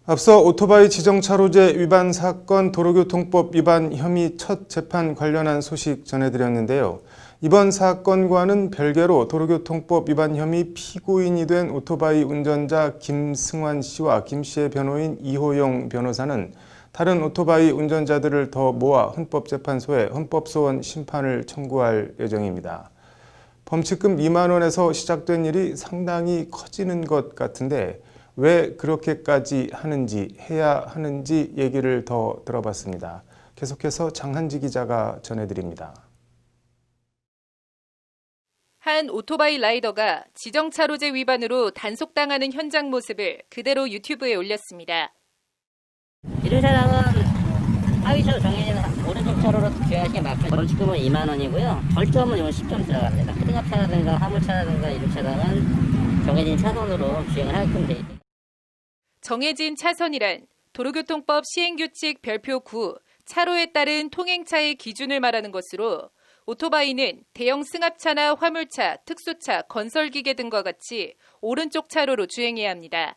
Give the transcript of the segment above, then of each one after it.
앞서 오토바이 지정차로제 위반 사건 도로교통법 위반 혐의 첫 재판 관련한 소식 전해드렸는데요. 이번 사건과는 별개로 도로교통법 위반 혐의 피고인이 된 오토바이 운전자 김승환 씨와 김 씨의 변호인 이호영 변호사는 다른 오토바이 운전자들을 더 모아 헌법재판소에 헌법소원 심판을 청구할 예정입니다. 범칙금 2만 원에서 시작된 일이 상당히 커지는 것 같은데 왜 그렇게까지 해야 하는지 얘기를 더 들어봤습니다. 계속해서 장한지 기자가 전해드립니다. 한 오토바이 라이더가 지정차로제 위반으로 단속당하는 현장 모습을 그대로 유튜브에 올렸습니다. 이런 사람은 하위차로 정해진 오른쪽 차로로 주행하시게 막혀 벌칙금은 2만 원이고요. 벌점은 10점 들어갑니다. 초등학차라든가 화물차라든가 이런 차량은 정해진 차선으로 주행을 하게끔 돼 있습니다. 정해진 차선이란 도로교통법 시행규칙 별표 9 차로에 따른 통행차의 기준을 말하는 것으로 오토바이는 대형 승합차나 화물차, 특수차, 건설기계 등과 같이 오른쪽 차로로 주행해야 합니다.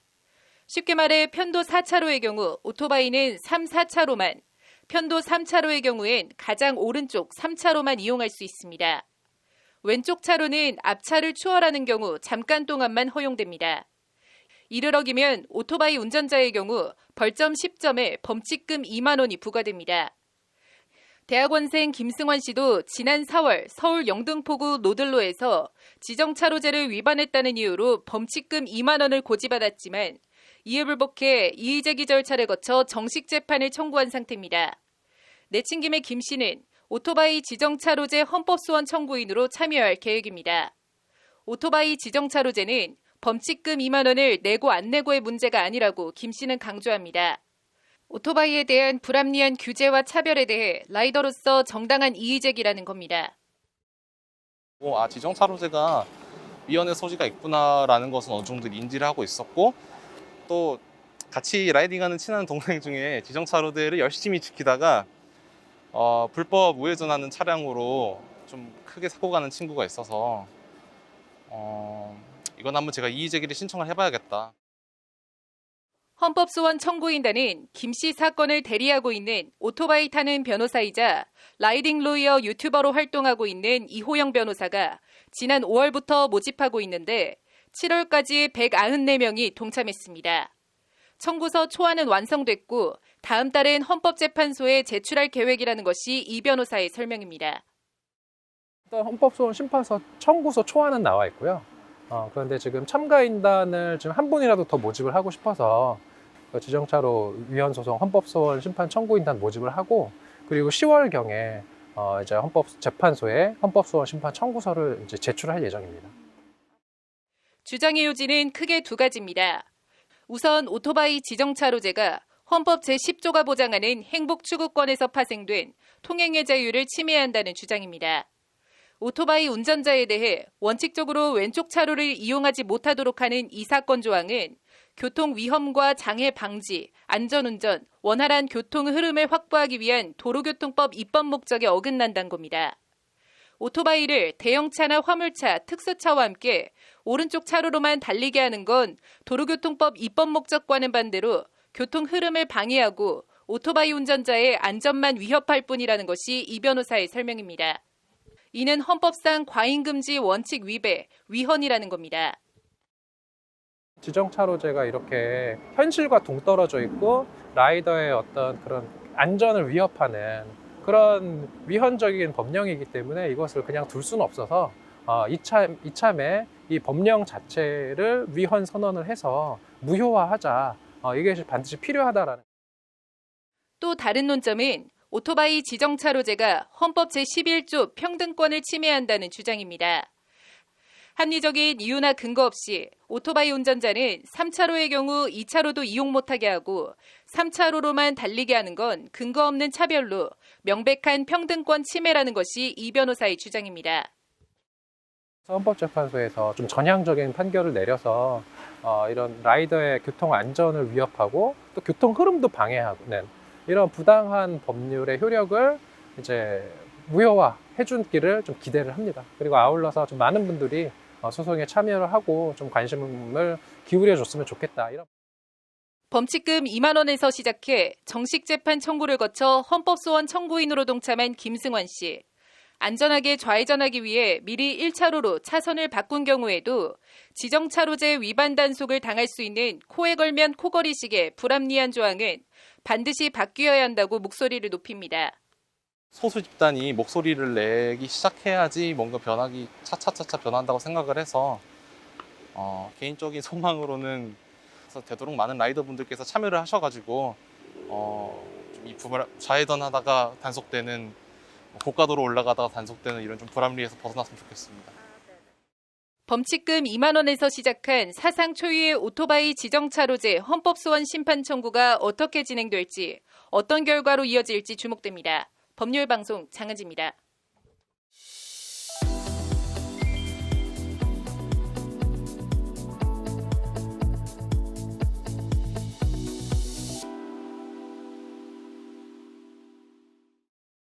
쉽게 말해 편도 4차로의 경우 오토바이는 3, 4차로만, 편도 3차로의 경우엔 가장 오른쪽 3차로만 이용할 수 있습니다. 왼쪽 차로는 앞차를 추월하는 경우 잠깐 동안만 허용됩니다. 이를 어기면 오토바이 운전자의 경우 벌점 10점에 범칙금 2만 원이 부과됩니다. 대학원생 김승환 씨도 지난 4월 서울 영등포구 노들로에서 지정차로제를 위반했다는 이유로 범칙금 2만 원을 고지받았지만 이에 불복해 이의제기 절차를 거쳐 정식 재판을 청구한 상태입니다. 내친 김에 김 씨는 오토바이 지정차로제 헌법소원 청구인으로 참여할 계획입니다. 오토바이 지정차로제는 범칙금 2만 원을 내고 안 내고의 문제가 아니라고 김 씨는 강조합니다. 오토바이에 대한 불합리한 규제와 차별에 대해 라이더로서 정당한 이의제기라는 겁니다. 지정차로제가 위헌의 소지가 있구나라는 것은 어느 정도 인지를 하고 있었고 또 같이 라이딩하는 친한 동생 중에 지정차로제를 열심히 지키다가 불법 우회전하는 차량으로 좀 크게 사고 가는 친구가 있어서 이건 한번 제가 이의제기를 신청을 해봐야겠다. 헌법소원 청구인단은 김 씨 사건을 대리하고 있는 오토바이 타는 변호사이자 라이딩 로이어 유튜버로 활동하고 있는 이호영 변호사가 지난 5월부터 모집하고 있는데 7월까지 194명이 동참했습니다. 청구서 초안은 완성됐고 다음 달엔 헌법재판소에 제출할 계획이라는 것이 이 변호사의 설명입니다. 일단 헌법소원 심판서 청구서 초안은 나와 있고요. 그런데 지금 참가인단을 지금 한 분이라도 더 모집을 하고 싶어서 지정차로 위헌소송 헌법소원 심판 청구인단 모집을 하고 그리고 10월경에 이제 헌법재판소에 헌법소원 심판 청구서를 이제 제출할 예정입니다. 주장의 요지는 크게 두 가지입니다. 우선 오토바이 지정차로제가 헌법 제10조가 보장하는 행복추구권에서 파생된 통행의 자유를 침해한다는 주장입니다. 오토바이 운전자에 대해 원칙적으로 왼쪽 차로를 이용하지 못하도록 하는 이 사건 조항은 교통 위험과 장애 방지, 안전운전, 원활한 교통 흐름을 확보하기 위한 도로교통법 입법 목적에 어긋난다는 겁니다. 오토바이를 대형차나 화물차, 특수차와 함께 오른쪽 차로로만 달리게 하는 건 도로교통법 입법 목적과는 반대로 교통 흐름을 방해하고 오토바이 운전자의 안전만 위협할 뿐이라는 것이 이 변호사의 설명입니다. 이는 헌법상 과잉금지 원칙 위배, 위헌이라는 겁니다. 지정차로제가 이렇게 현실과 동떨어져 있고 라이더의 어떤 그런 안전을 위협하는 그런 위헌적인 법령이기 때문에 이것을 그냥 둘 수는 없어서 이참에 이 법령 자체를 위헌 선언을 해서 무효화하자. 이게 반드시 필요하다라는. 또 다른 논점은 오토바이 지정차로제가 헌법 제11조 평등권을 침해한다는 주장입니다. 합리적인 이유나 근거 없이 오토바이 운전자는 3차로의 경우 2차로도 이용 못하게 하고 3차로로만 달리게 하는 건 근거 없는 차별로 명백한 평등권 침해라는 것이 이 변호사의 주장입니다. 헌법재판소에서 좀 전향적인 판결을 내려서 이런 라이더의 교통 안전을 위협하고 또 교통 흐름도 방해하는 이런 부당한 법률의 효력을 이제 무효화해 주기를 좀 기대를 합니다. 그리고 아울러서 좀 많은 분들이 소송에 참여를 하고 좀 관심을 기울여 줬으면 좋겠다. 범칙금 2만 원에서 시작해 정식 재판 청구를 거쳐 헌법소원 청구인으로 동참한 김승환 씨. 안전하게 좌회전하기 위해 미리 1차로로 차선을 바꾼 경우에도 지정차로제 위반 단속을 당할 수 있는 코에 걸면 코걸이식의 불합리한 조항은 반드시 바뀌어야 한다고 목소리를 높입니다. 소수 집단이 목소리를 내기 시작해야지 뭔가 변하기 차차차차 변한다고 생각을 해서 개인적인 소망으로는 되도록 많은 라이더분들께서 참여를 하셔가지고 좀 이 좌회전하다가 단속되는 고가도로 올라가다가 단속되는 이런 좀 불합리에서 벗어났으면 좋겠습니다. 범칙금 2만 원에서 시작한 사상 초유의 오토바이 지정차로제 헌법소원 심판 청구가 어떻게 진행될지, 어떤 결과로 이어질지 주목됩니다. 법률방송 장은지입니다.